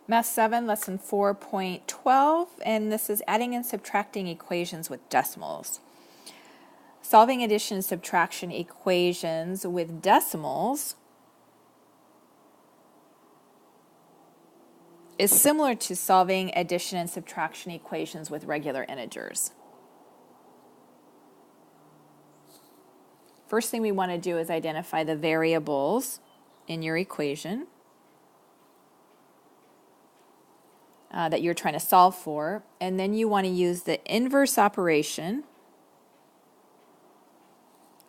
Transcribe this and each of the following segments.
Math 7, Lesson 4.12, and this is adding and subtracting equations with decimals. Solving addition and subtraction equations with decimals is similar to solving addition and subtraction equations with regular integers. First thing we want to do is identify the variables in your equation that you're trying to solve for, and then you want to use the inverse operation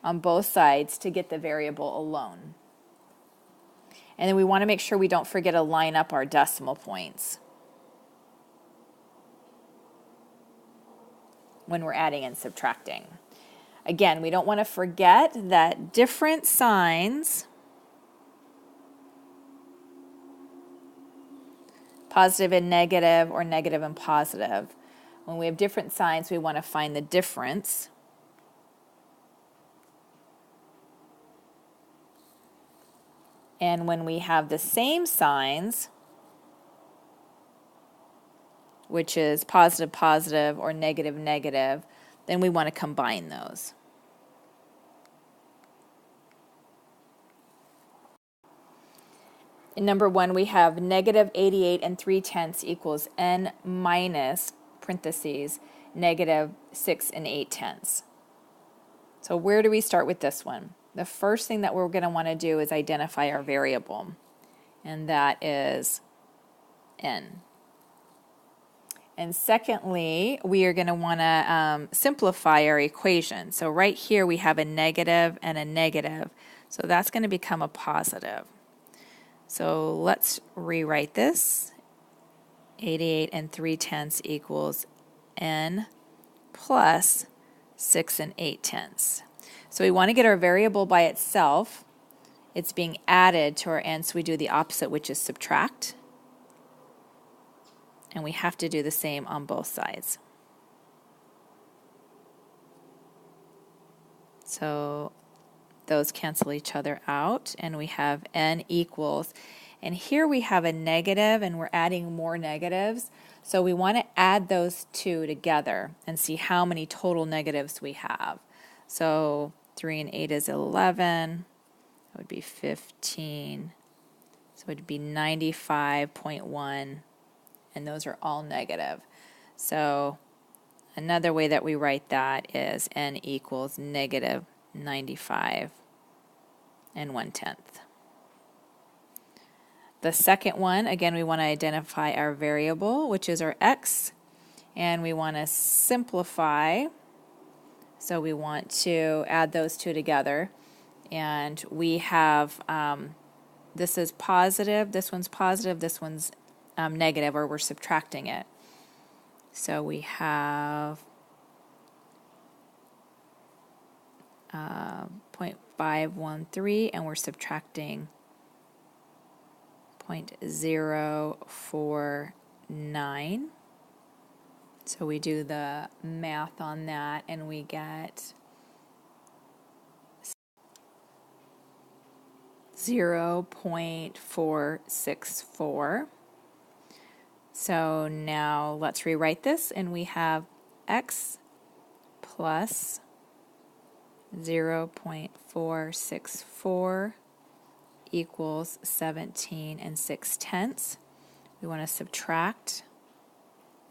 on both sides to get the variable alone. And then we want to make sure we don't forget to line up our decimal points when we're adding and subtracting. Again, we don't want to forget that different signs, positive and negative or negative and positive, when we have different signs, we want to find the difference. And when we have the same signs, which is positive, positive, or negative, negative, then we want to combine those. In number 1, we have negative 88 and 3/10 equals n minus, parentheses, negative 6 and 8/10. So where do we start with this one? The first thing that we're going to want to do is identify our variable, and that is n. And secondly, we are going to want to simplify our equation. So right here we have a negative and a negative, so that's going to become a positive. So let's rewrite this. 88 and 3/10 equals n plus 6 and 8/10. So we want to get our variable by itself. It's being added to our n, so we do the opposite, which is subtract. And we have to do the same on both sides. So those cancel each other out, and we have n equals, and here we have a negative, and we're adding more negatives. So we want to add those two together and see how many total negatives we have. So 3 and 8 is 11. That would be 15. So it would be 95.1, and those are all negative. So another way that we write that is n equals negative 95 and 1/10. The second one, again, we want to identify our variable, which is our x, and we want to simplify. So we want to add those two together, and we have this is positive, this one's positive, this one's negative, or we're subtracting it. So we have 0.513, and we're subtracting 0.049. So we do the math on that, and we get 0.464. So now let's rewrite this, and we have x plus 0.464 equals 17 and 6/10. We want to subtract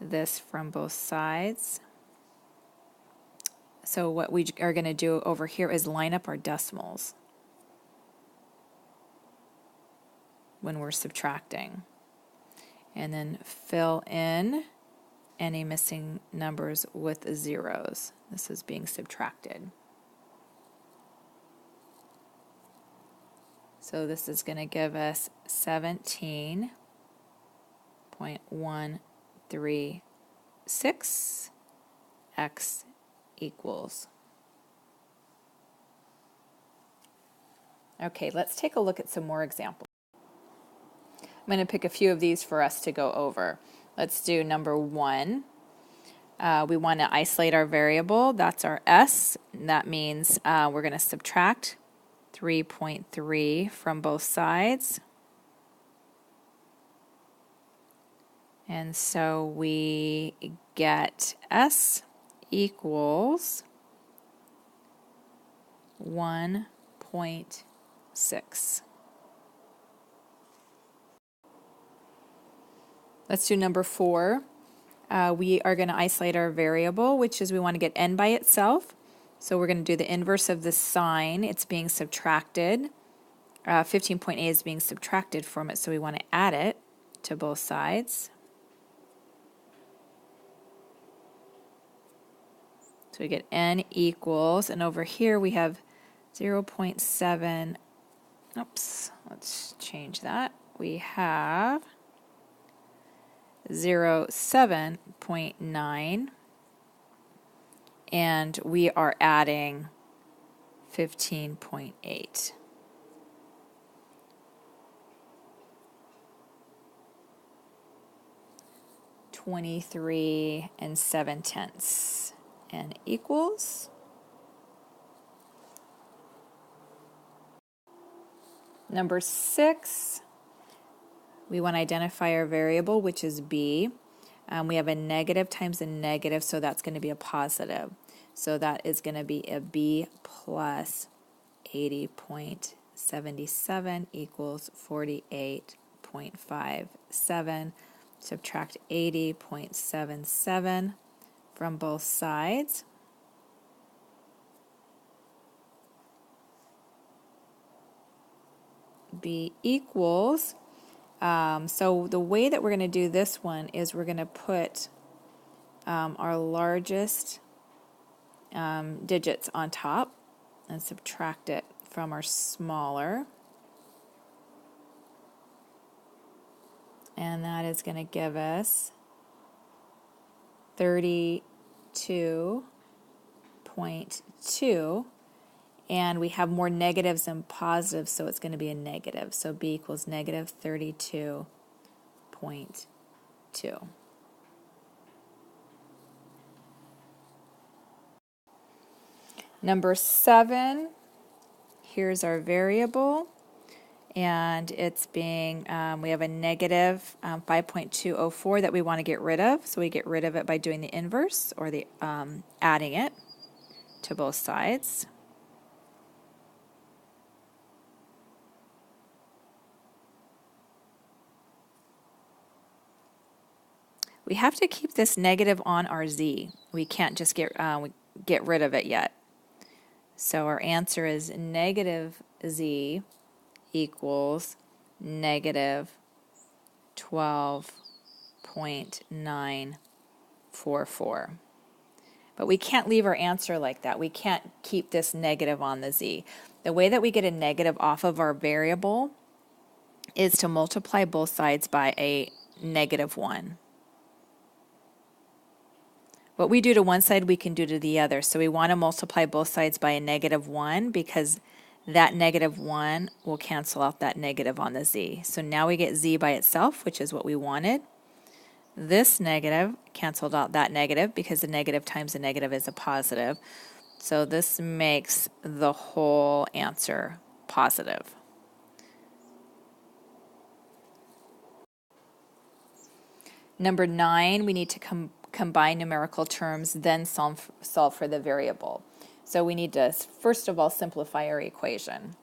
this from both sides. So what we are going to do over here is line up our decimals when we're subtracting, and then fill in any missing numbers with zeros. This is being subtracted. So this is going to give us 17.136 x equals. Okay, let's take a look at some more examples. I'm going to pick a few of these for us to go over. Let's do number 1. We want to isolate our variable. That's our s. That means we're going to subtract 3.3 from both sides. And so we get S equals 1.6. Let's do number 4. We are going to isolate our variable, which is we want to get n by itself. So we're going to do the inverse of the sign. It's being subtracted. 15.8 is being subtracted from it, so we want to add it to both sides. So we get n equals, and over here we have 0.7. Oops, let's change that. We have 0.7, and we are adding 15.8. $23 7/10, and equals number 6. We want to identify our variable, which is b. We have a negative times a negative, so that's going to be a positive. So that is going to be a b plus 80.77 equals 48.57. Subtract 80.77 from both sides. B equals, so the way that we're going to do this one is we're going to put our largest digits on top and subtract it from our smaller. And that is going to give us 32.2. And we have more negatives than positives, so it's going to be a negative. So b equals negative 32.2. Number 7, here's our variable, and it's being, we have a negative 5.204 that we want to get rid of. So we get rid of it by doing the inverse, or the adding it to both sides. We have to keep this negative on our z. We can't just get rid of it yet. So our answer is negative z equals negative 12.944. But we can't leave our answer like that. We can't keep this negative on the z. The way that we get a negative off of our variable is to multiply both sides by a -1. What we do to one side, we can do to the other. So we want to multiply both sides by a -1 because that -1 will cancel out that negative on the z. So now we get z by itself, which is what we wanted. This negative canceled out that negative because the negative times the negative is a positive. So this makes the whole answer positive. Number 9, we need to combine numerical terms, then solve for the variable. So we need to, first of all, simplify our equation.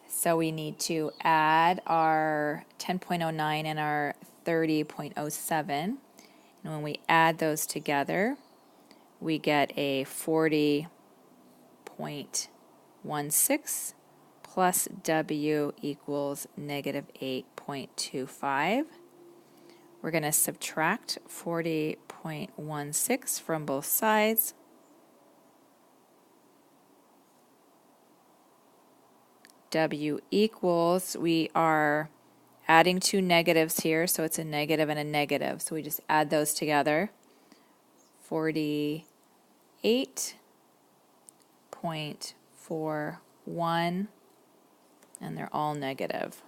So we need to add our 10.09 and our 30.07. And when we add those together, we get a 40.16 plus W equals -8.25. We're going to subtract 40.16 from both sides. W equals, we are adding two negatives here, so it's a negative and a negative. So we just add those together. 48.41, and they're all negative.